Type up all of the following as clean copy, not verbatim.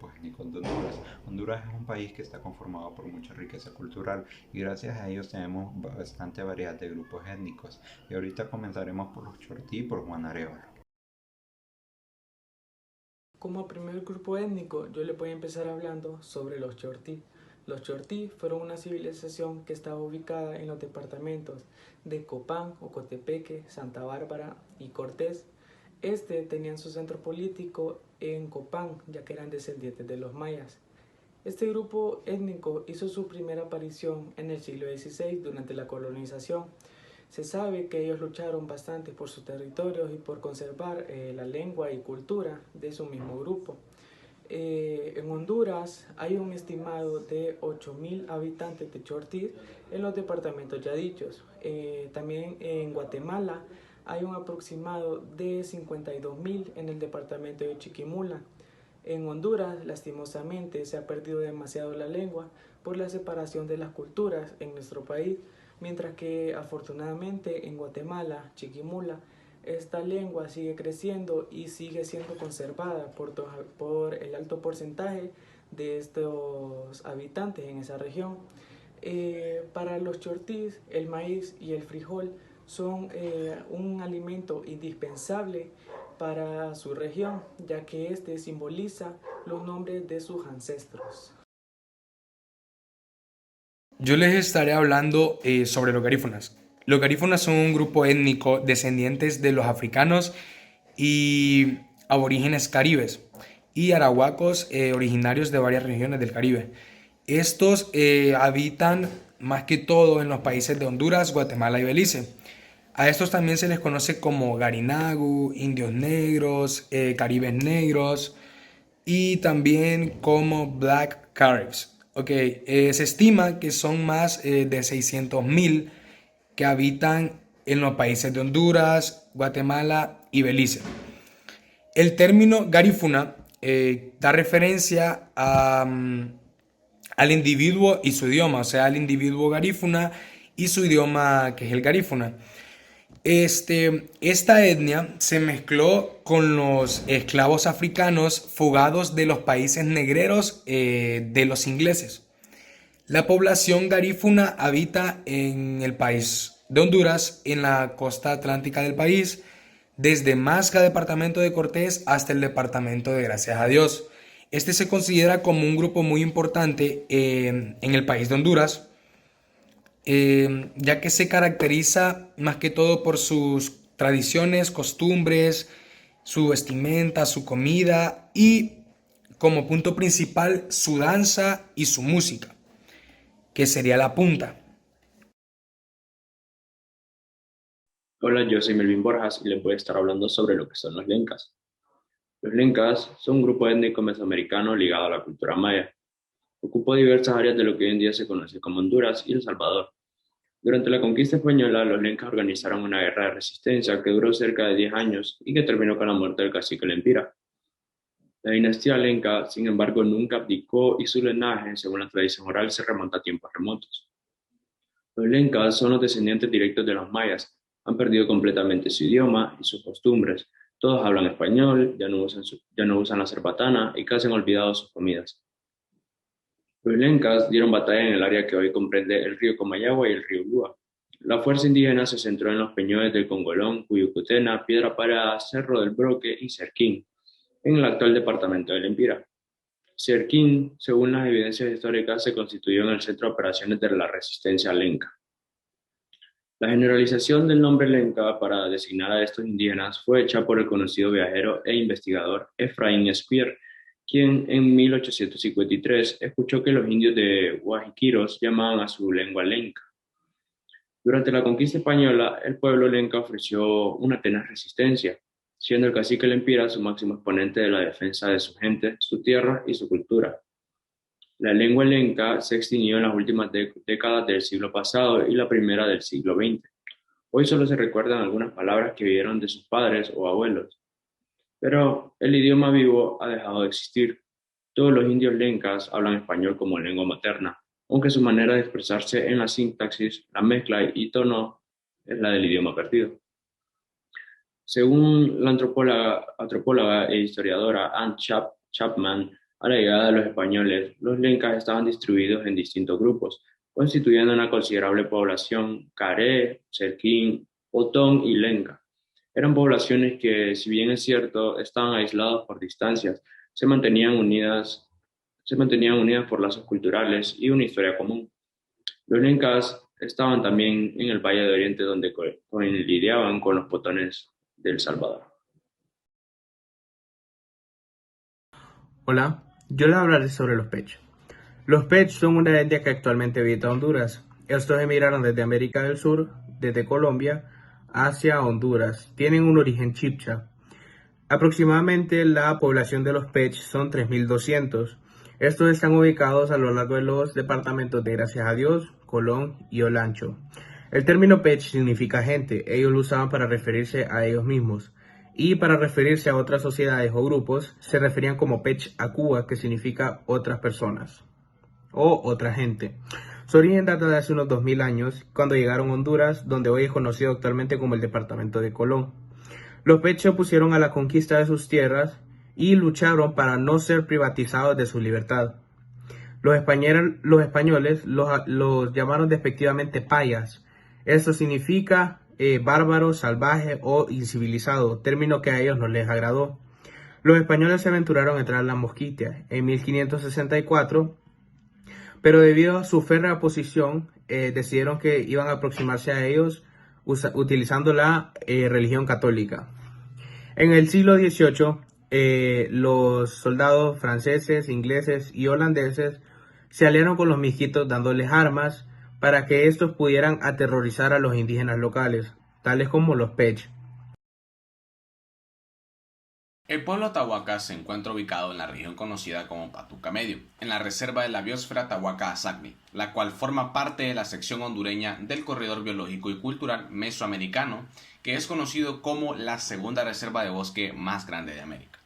grupos étnicos de Honduras. Honduras es un país que está conformado por mucha riqueza cultural y gracias a ellos tenemos bastante variedad de grupos étnicos. Y ahorita comenzaremos por los Chortí y por Juan Arevalo. Como primer grupo étnico, yo le voy a empezar hablando sobre los Chortí. Los Chortí fueron una civilización que estaba ubicada en los departamentos de Copán, Ocotepeque, Santa Bárbara y Cortés. Tenían su centro político en Copán, ya que eran descendientes de los mayas. Este grupo étnico hizo su primera aparición en el siglo XVI durante la colonización. Se sabe que ellos lucharon bastante por sus territorios y por conservar la lengua y cultura de su mismo grupo. En Honduras hay un estimado de 8.000 habitantes de Chortí en los departamentos ya dichos. También en Guatemala hay un aproximado de 52.000 en el departamento de Chiquimula. En Honduras, lastimosamente, se ha perdido demasiado la lengua por la separación de las culturas en nuestro país, mientras que afortunadamente en Guatemala, Chiquimula, esta lengua sigue creciendo y sigue siendo conservada por el alto porcentaje de estos habitantes en esa región. Para los chortís, el maíz y el frijol son un alimento indispensable para su región, ya que este simboliza los nombres de sus ancestros. Yo les estaré hablando sobre los garífunas. Los garífunas son un grupo étnico descendientes de los africanos y aborígenes caribes y arahuacos originarios de varias regiones del Caribe. Estos habitan más que todo en los países de Honduras, Guatemala y Belice. A estos también se les conoce como Garinagu, indios negros, caribes negros y también como Black Caribs. Okay, se estima que son más de 600.000 que habitan en los países de Honduras, Guatemala y Belice. El término garífuna da referencia al individuo y su idioma, o sea, al individuo garífuna y su idioma que es el garífuna. Esta etnia se mezcló con los esclavos africanos fugados de los países negreros de los ingleses. La población garífuna habita en el país de Honduras, en la costa atlántica del país, desde Masca, departamento de Cortés, hasta el departamento de Gracias a Dios. Este se considera como un grupo muy importante en el país de Honduras, ya que se caracteriza más que todo por sus tradiciones, costumbres, su vestimenta, su comida y como punto principal su danza y su música, que sería la punta. Hola, yo soy Melvin Borjas y les voy a estar hablando sobre lo que son los lencas. Los lencas son un grupo étnico mesoamericano ligado a la cultura maya. Ocupó diversas áreas de lo que hoy en día se conoce como Honduras y El Salvador. Durante la conquista española, los lencas organizaron una guerra de resistencia que duró cerca de 10 años y que terminó con la muerte del cacique Lempira. La dinastía lenca, sin embargo, nunca abdicó y su linaje, según la tradición oral, se remonta a tiempos remotos. Los lencas son los descendientes directos de los mayas. Han perdido completamente su idioma y sus costumbres. Todos hablan español, ya no usan la cerbatana y casi han olvidado sus comidas. Los lencas dieron batalla en el área que hoy comprende el río Comayagua y el río Lua. La fuerza indígena se centró en los peñones del Congolón, Cuyucutena, Piedra Parada, Cerro del Broque y Cerquín, en el actual departamento de Lempira. Cerquín, según las evidencias históricas, se constituyó en el centro de operaciones de la resistencia lenca. La generalización del nombre lenca para designar a estos indígenas fue hecha por el conocido viajero e investigador Efraín Espier, quien en 1853 escuchó que los indios de Guajiquiros llamaban a su lengua lenca. Durante la conquista española, el pueblo lenca ofreció una tenaz resistencia, siendo el cacique Lempira su máximo exponente de la defensa de su gente, su tierra y su cultura. La lengua lenca se extinguió en las últimas décadas del siglo pasado y la primera del siglo XX. Hoy solo se recuerdan algunas palabras que vieron de sus padres o abuelos, pero el idioma vivo ha dejado de existir. Todos los indios lencas hablan español como lengua materna, aunque su manera de expresarse en la sintaxis, la mezcla y tono es la del idioma perdido. Según la antropóloga e historiadora Anne Chapman, A la llegada de los españoles, los lencas estaban distribuidos en distintos grupos, constituyendo una considerable población caré, cerquín, otón y lenca. Eran poblaciones que, si bien es cierto, estaban aisladas por distancias, se mantenían unidas por lazos culturales y una historia común. Los lencas estaban también en el Valle de Oriente donde lidiaban con los potones de El Salvador. Hola, yo les hablaré sobre los Pech. Los Pech son una etnia que actualmente habita Honduras. Estos emigraron desde América del Sur, desde Colombia, hacia Honduras. Tienen un origen chibcha. Aproximadamente la población de los Pech son 3.200. Estos están ubicados a lo largo de los departamentos de Gracias a Dios, Colón y Olancho. El término Pech significa gente. Ellos lo usaban para referirse a ellos mismos. Y para referirse a otras sociedades o grupos, se referían como Pech Akua, que significa otras personas o otra gente. Su origen data de hace unos 2000 años, cuando llegaron a Honduras, donde hoy es conocido actualmente como el departamento de Colón. Los Pech se opusieron a la conquista de sus tierras y lucharon para no ser privatizados de su libertad. Los españoles los llamaron despectivamente payas. Esto significa bárbaro, salvaje o incivilizado, término que a ellos no les agradó. Los españoles se aventuraron a entrar a la Mosquitia en 1564, pero debido a su férrea oposición, decidieron que iban a aproximarse a ellos utilizando la religión católica. En el siglo XVIII, los soldados franceses, ingleses y holandeses se aliaron con los misquitos dándoles armas para que estos pudieran aterrorizar a los indígenas locales, tales como los Pech. El pueblo Tahuaca se encuentra ubicado en la región conocida como Patuca Medio, en la reserva de la biosfera Tahuaca-Asagni, la cual forma parte de la sección hondureña del Corredor Biológico y Cultural Mesoamericano, que es conocido como la segunda reserva de bosque más grande de América.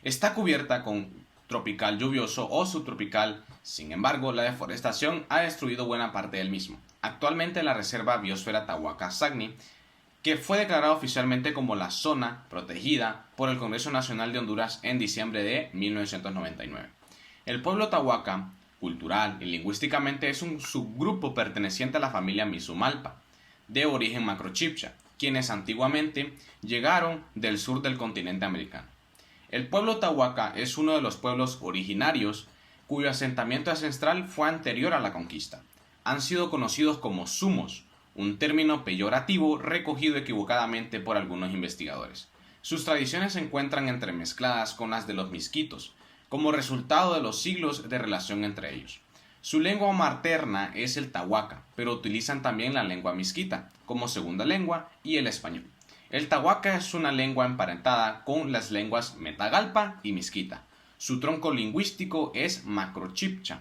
Está cubierta con tropical lluvioso o subtropical, sin embargo, la deforestación ha destruido buena parte del mismo. Actualmente la reserva biosfera Tahuaca-Asagni, que fue declarada oficialmente como la zona protegida por el Congreso Nacional de Honduras en diciembre de 1999. El pueblo Tahuaca, cultural y lingüísticamente, es un subgrupo perteneciente a la familia Misumalpa, de origen macrochibcha, quienes antiguamente llegaron del sur del continente americano. El pueblo Tahuaca es uno de los pueblos originarios cuyo asentamiento ancestral fue anterior a la conquista. Han sido conocidos como sumos, un término peyorativo recogido equivocadamente por algunos investigadores. Sus tradiciones se encuentran entremezcladas con las de los misquitos, como resultado de los siglos de relación entre ellos. Su lengua materna es el tahuaca, pero utilizan también la lengua misquita como segunda lengua y el español. El tahuaca es una lengua emparentada con las lenguas metagalpa y misquita. Su tronco lingüístico es macrochibcha.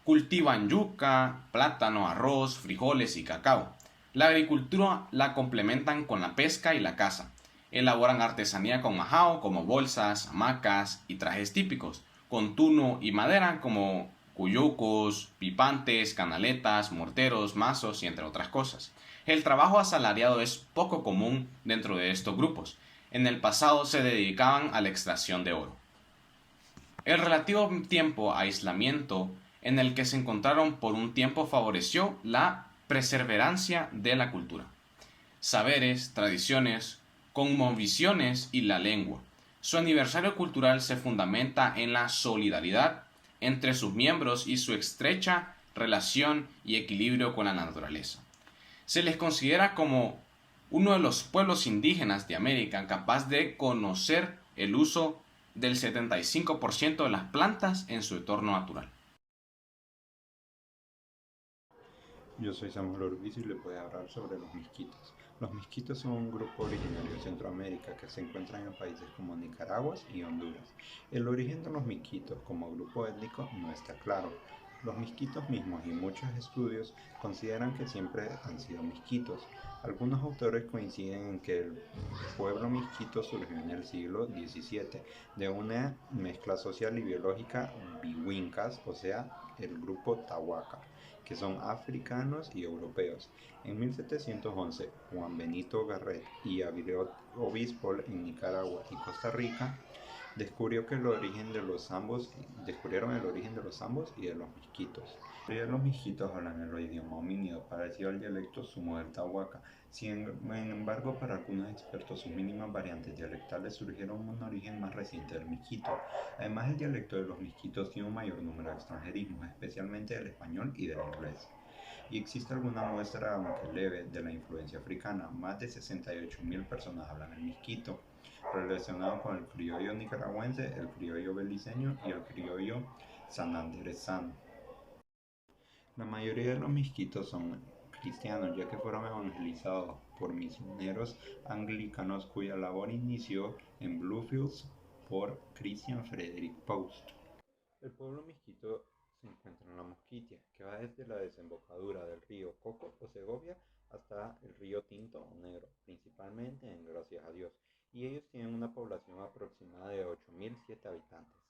Cultivan yuca, plátano, arroz, frijoles y cacao. La agricultura la complementan con la pesca y la caza. Elaboran artesanía con majao como bolsas, hamacas y trajes típicos, con tuno y madera como cuyucos, pipantes, canaletas, morteros, mazos y entre otras cosas. El trabajo asalariado es poco común dentro de estos grupos. En el pasado se dedicaban a la extracción de oro. El relativo tiempo aislamiento en el que se encontraron por un tiempo favoreció la perseverancia de la cultura. Saberes, tradiciones, cosmovisiones y la lengua. Su aniversario cultural se fundamenta en la solidaridad entre sus miembros y su estrecha relación y equilibrio con la naturaleza. Se les considera como uno de los pueblos indígenas de América capaz de conocer el uso del 75% de las plantas en su entorno natural. Yo soy Samuel Orbiz y les voy a hablar sobre los misquitos. Los misquitos son un grupo originario de Centroamérica que se encuentran en países como Nicaragua y Honduras. El origen de los misquitos como grupo étnico no está claro. Los misquitos mismos y muchos estudios consideran que siempre han sido misquitos. Algunos autores coinciden en que el pueblo misquito surgió en el siglo XVII de una mezcla social y biológica bihuincas, o sea, el grupo Tahuaca, que son africanos y europeos. En 1711, Juan Benito Garret y Avilot Obispo en Nicaragua y Costa Rica Descubrieron el origen de los zambos y de los misquitos. La mayoría de los misquitos hablan el idioma homínido, parecido al dialecto sumo del Tahuaca. Sin embargo, para algunos expertos, sus mínimas variantes dialectales surgieron un origen más reciente del misquito. Además, el dialecto de los misquitos tiene un mayor número de extranjerismos, especialmente del español y del inglés. Y existe alguna muestra, aunque leve, de la influencia africana. Más de 68.000 personas hablan el misquito, relacionado con el criollo nicaragüense, el criollo beliceño y el criollo sanandresano. La mayoría de los misquitos son cristianos, ya que fueron evangelizados por misioneros anglicanos cuya labor inició en Bluefields por Christian Frederick Post. El pueblo misquito se encuentra en la Mosquitia, que va desde la desembocadura del río Coco o Segovia hasta el río Tinto o Negro, principalmente en Gracias a Dios, y ellos tienen una población aproximada de 8.007 habitantes.